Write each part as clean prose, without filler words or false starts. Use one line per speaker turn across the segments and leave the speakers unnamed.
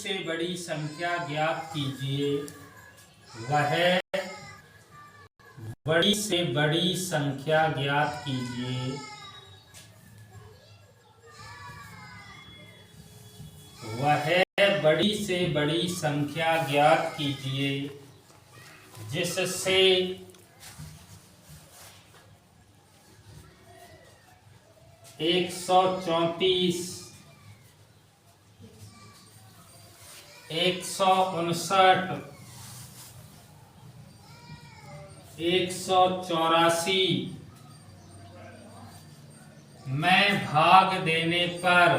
से बड़ी संख्या ज्ञात कीजिए। वह बड़ी से बड़ी संख्या ज्ञात कीजिए। वह बड़ी से बड़ी संख्या ज्ञात कीजिए जिससे 134, 159, 184 में भाग देने पर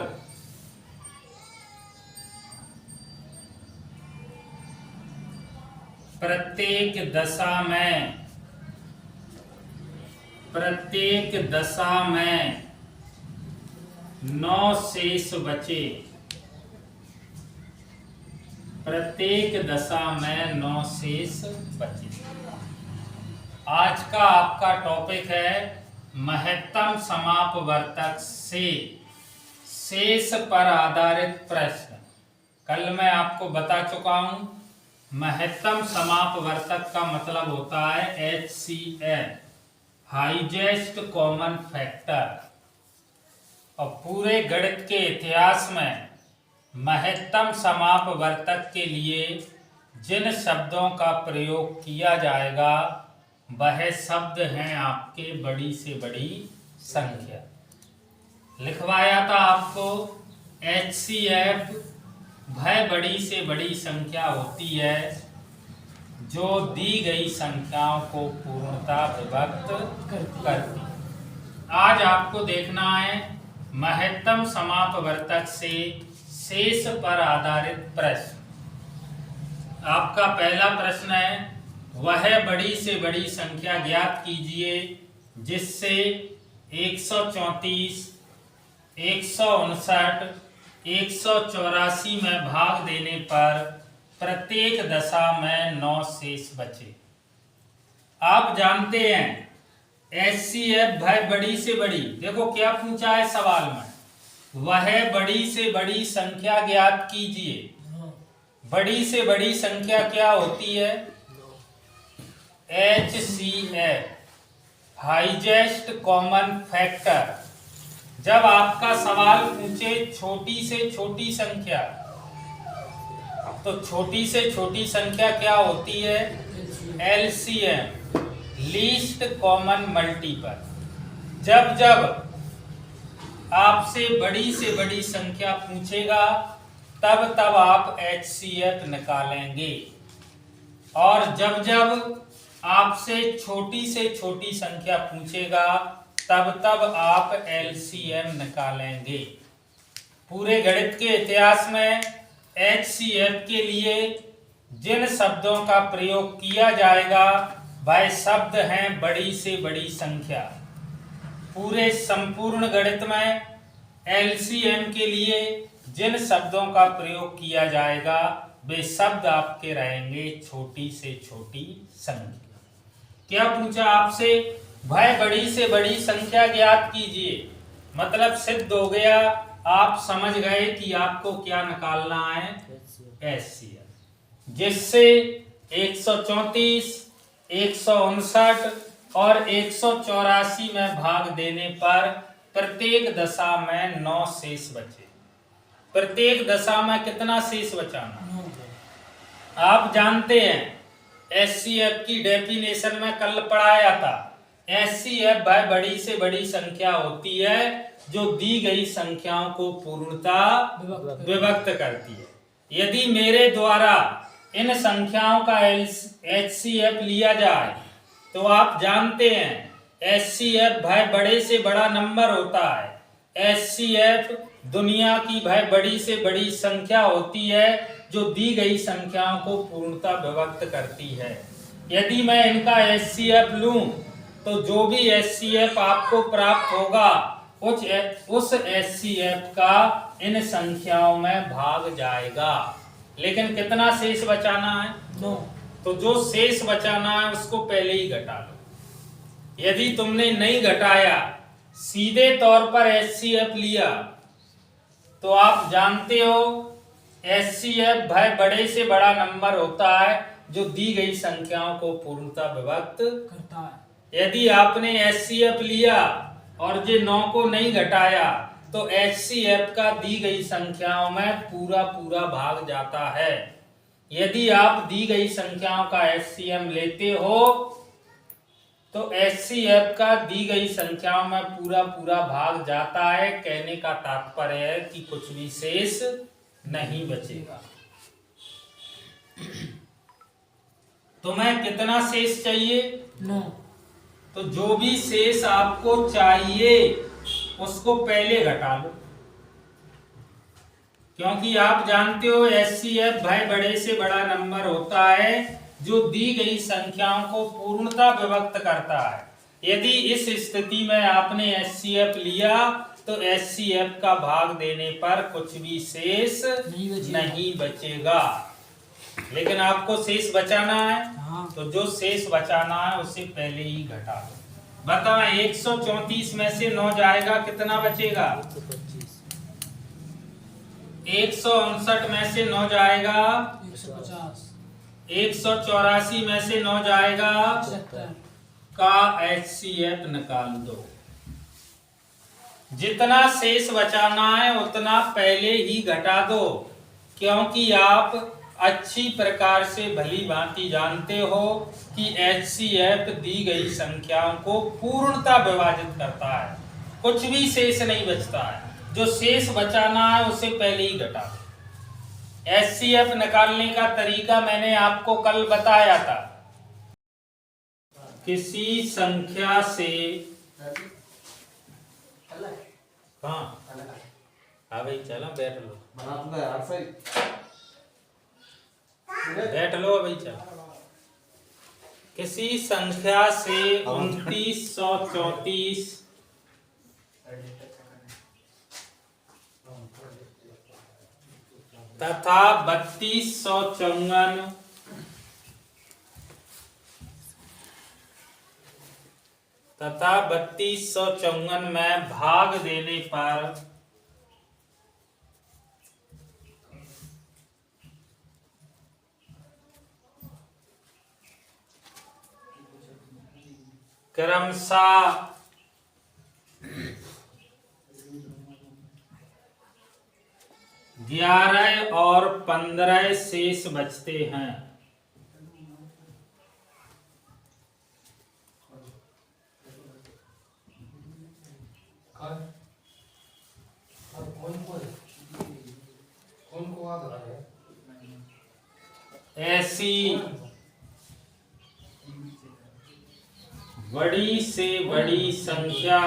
प्रत्येक दशा में 9 शेष बचे। प्रत्येक दशा में 9 शेष बचे। आज का आपका टॉपिक है महत्तम समापवर्तक से शेष पर आधारित प्रश्न। कल मैं आपको बता चुका हूं महत्तम समापवर्तक का मतलब होता है HCF, हाईएस्ट कॉमन फैक्टर। और पूरे गणित के इतिहास में महत्तम समापवर्तक के लिए जिन शब्दों का प्रयोग किया जाएगा वह शब्द हैं आपके बड़ी से बड़ी संख्या। लिखवाया था आपको HCF वह बड़ी से बड़ी संख्या होती है जो दी गई संख्याओं को पूर्णतः विभक्त करती। आज आपको देखना है महत्तम समापवर्तक से शेष पर आधारित प्रश्न। आपका पहला प्रश्न है वह बड़ी से बड़ी संख्या ज्ञात कीजिए जिससे 134, 159, 184 में भाग देने पर प्रत्येक दशा में 9 शेष बचे। आप जानते हैं HCF वह बड़ी से बड़ी, देखो क्या पूछा है सवाल में, वह बड़ी से बड़ी संख्या ज्ञात कीजिए। बड़ी से बड़ी संख्या क्या होती है? HCF, highest common factor. जब आपका सवाल पूछे छोटी से छोटी संख्या, तो छोटी से छोटी संख्या क्या होती है? LCM, least common multiple. जब जब आपसे बड़ी से बड़ी संख्या पूछेगा तब तब आप HCF निकालेंगे, और जब जब आपसे छोटी से छोटी संख्या पूछेगा तब तब आप LCM निकालेंगे। पूरे गणित के इतिहास में HCF के लिए जिन शब्दों का प्रयोग किया जाएगा वह शब्द हैं बड़ी से बड़ी संख्या। पूरे संपूर्ण गणित में LCM के लिए जिन शब्दों का प्रयोग किया जाएगा वे शब्द आपके रहेंगे छोटी से छोटी संख्या। क्या पूछा आपसे? वह बड़ी से बड़ी संख्या ज्ञात कीजिए। मतलब सिद्ध हो गया, आप समझ गए कि आपको क्या निकालना है? HCF, जिससे 134, 159 और 184 में भाग देने पर प्रत्येक दशा में 9 शेष बचे। प्रत्येक दशा में कितना शेष बचाना? आप जानते हैं HCF की डेफिनेशन में कल पढ़ाया था। HCF वह बड़ी से बड़ी संख्या होती है जो दी गई संख्याओं को पूर्णतः विभक्त करती है। यदि मेरे द्वारा इन संख्याओं का HCF लिया जाए तो आप जानते हैं HCF वह बड़े से बड़ा नंबर होता है। HCF दुनिया की वह बड़ी से बड़ी संख्या होती है जो दी गई संख्याओं को पूर्णतः विभक्त करती है। यदि मैं इनका HCF लूं तो जो भी HCF आपको प्राप्त होगा उस HCF का इन संख्याओं में भाग जाएगा। लेकिन कितना शेष बचाना है? 9। तो जो शेष बचाना है उसको पहले ही घटा लो। यदि तुमने नहीं घटाया, सीधे तौर पर HCF लिया, तो आप जानते हो HCF भाई बड़े से बड़ा नंबर होता है जो दी गई संख्याओं को पूर्णतः विभक्त
करता है।
यदि आपने HCF लिया और जे 9 को नहीं घटाया तो HCF का दी गई संख्याओं में पूरा पूरा भाग जाता है। यदि आप दी गई संख्याओं का HCM लेते हो तो HCF का दी गई संख्याओं में पूरा पूरा भाग जाता है। कहने का तात्पर्य है कि कुछ भी शेष नहीं बचेगा। तुम्हें कितना शेष चाहिए?
9।
तो जो भी शेष आपको चाहिए उसको पहले घटा लो, क्योंकि आप जानते हो HCF भाई बड़े से बड़ा नंबर होता है जो दी गई संख्याओं को पूर्णतः विभक्त करता है। यदि इस स्थिति में आपने HCF लिया तो HCF का भाग देने पर कुछ भी शेष नहीं बचेगा। लेकिन आपको शेष बचाना है, तो जो शेष बचाना है उसे पहले ही घटा दो। बताओ 134 में से 9 जाएगा, कितना बचेगा? 159 में से 9 जाएगा
150।
184 में से 9 जाएगा
75
का HCF निकाल दो। जितना शेष बचाना है उतना पहले ही घटा दो, क्योंकि आप अच्छी प्रकार से भली भांति जानते हो कि HCF दी गई संख्याओं को पूर्णतः विभाजित करता है, कुछ भी शेष नहीं बचता है। जो शेष बचाना है उसे पहले ही घटा दो। HCF निकालने का तरीका मैंने आपको कल बताया था। किसी संख्या से हाँ भाई चलो बैठ लो, बैठ लो भाई चलो। किसी संख्या से 2934 तथा 3254 तथा 3254 में भाग देने पर क्रमशः 11 और 15 शेष बचते हैं। ऐसी बड़ी से बड़ी संख्या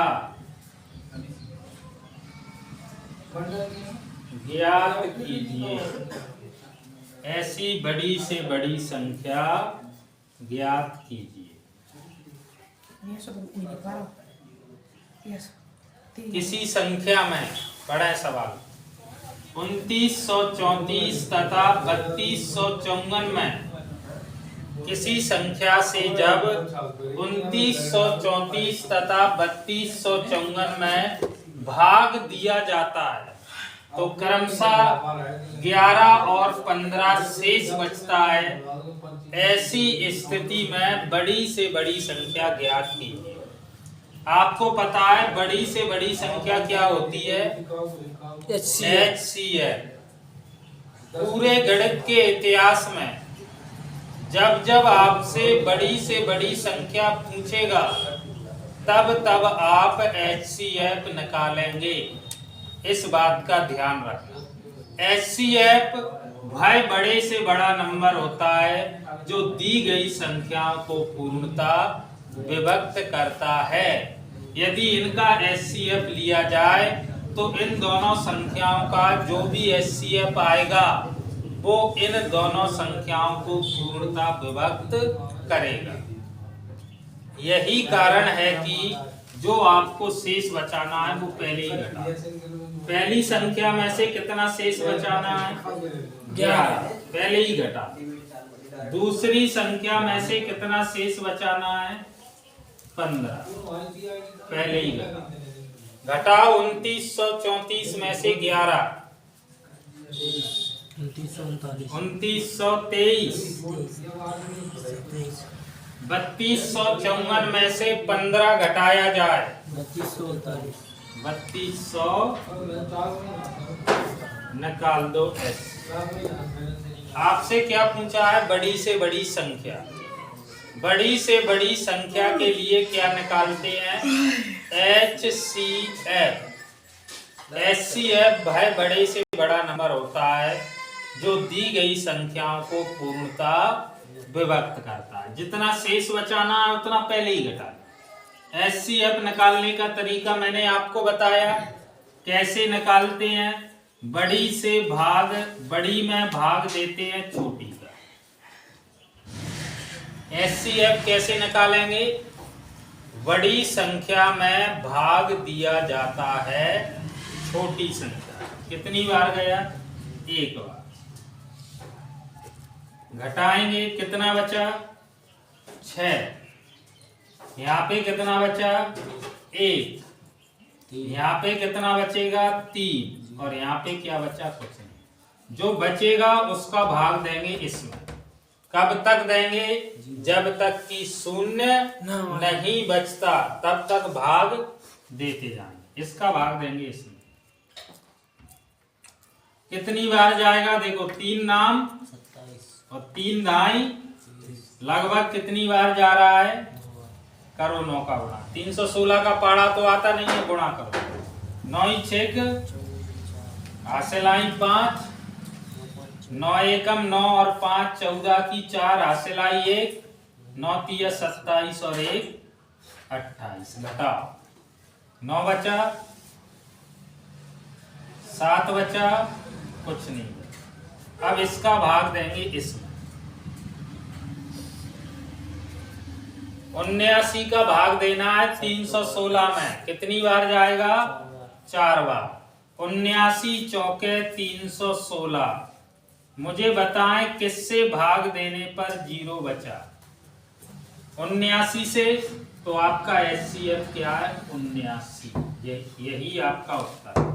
ज्ञात कीजिए। ऐसी बड़ी से बड़ी संख्या ज्ञात कीजिए। किसी संख्या में बड़ा सवाल 2934 तथा 3254 में किसी संख्या से जब 2934 तथा 3254 में भाग दिया जाता है तो क्रमशः 11 और 15 शेष बचता है। ऐसी स्थिति में बड़ी से बड़ी संख्या ज्ञात कीजिए। आपको पता है बड़ी से बड़ी संख्या क्या होती है? HCF। पूरे गणित के इतिहास में जब जब आपसे बड़ी से बड़ी संख्या पूछेगा तब तब आप HCF निकालेंगे। इस बात का ध्यान रखना। HCF भाई बड़े से बड़ा नंबर होता है जो दी गई संख्याओं को पूर्णतः विभक्त करता है। यदि इनका HCF लिया जाए तो इन दोनों संख्याओं का जो भी HCF आएगा वो इन दोनों संख्याओं को पूर्णतः विभक्त करेगा। यही कारण है कि जो आपको शेष बचाना है वो पहले ही घटा। पहली संख्या में से कितना शेष बचाना है? 11, पहले ही घटा। दूसरी संख्या में से कितना शेष बचाना है? 15, पहले ही घटा। घटाओ 2934 में से 11,
2939
2923 3254 में से 15 घटाया जाए 3200 निकाल दो एस। आपसे क्या पूछा है? बड़ी से बड़ी संख्या। बड़ी से बड़ी संख्या के लिए क्या निकालते हैं? HCF। HCF भाई बड़े से बड़ा नंबर होता है जो दी गई संख्याओं को पूर्णता विभक्त करता है। जितना शेष बचाना है उतना पहले ही घटा। HCF निकालने का तरीका मैंने आपको बताया। कैसे निकालते हैं? बड़ी में भाग देते हैं छोटी का। HCF कैसे निकालेंगे? बड़ी संख्या में भाग दिया जाता है छोटी संख्या। कितनी बार गया? एक बार। घटाएंगे, कितना बचा? 6। यहाँ पे कितना बचा? 1। यहाँ पे कितना बचेगा? 3। और यहाँ पे क्या बचा? कुछ नहीं। जो बचेगा उसका भाग देंगे इसमें। कब तक देंगे? जब तक कि शून्य नहीं बचता तब तक भाग देते जाएंगे। इसका भाग देंगे इसमें। कितनी बार जाएगा? देखो 3 नाम
27
और 3 दाई लगभग कितनी बार जा रहा है? करो 9 का गुणा। 316 का पाड़ा तो आता नहीं है, गुणा करो। 9 6 हासिल आई 5, 9 एकम 9 और 5 14 की 4 हासिल आई 1, 9 3 27 और 1 28। घटाओ। 9 बचा, 7 बचा, कुछ नहीं बचा। अब इसका भाग देंगे इसमें। 79 का भाग देना है 316 में। कितनी बार जाएगा? 4 बार। 79 चौके 316। मुझे बताएं किससे भाग देने पर 0 बचा? 79 से। तो आपका HCF क्या है? 79। यही आपका उत्तर है।